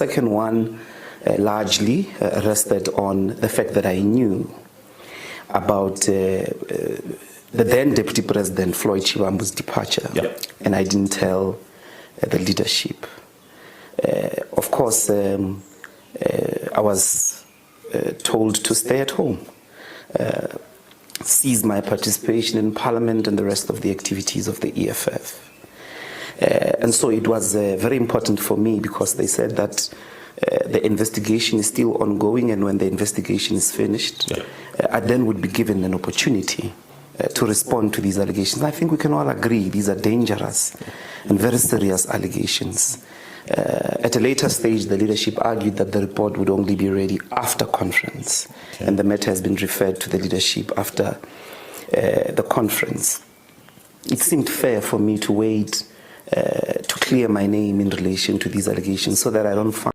second one largely rested on the fact that I knew about the then Deputy President Floyd Shivambu's departure, and I didn't tell the leadership. Of course, I was told to stay at home, cease my participation in Parliament and the rest of the activities of the EFF. And so it was very important for me, because they said that the investigation is still ongoing, and when the investigation is finished, I then would be given an opportunity to respond to these allegations. I think we can all agree these are dangerous and very serious allegations. At a later stage, the leadership argued that the report would only be ready after conference, and the matter has been referred to the leadership after the conference. It seemed fair for me to wait to clear my name in relation to these allegations, so that I don't find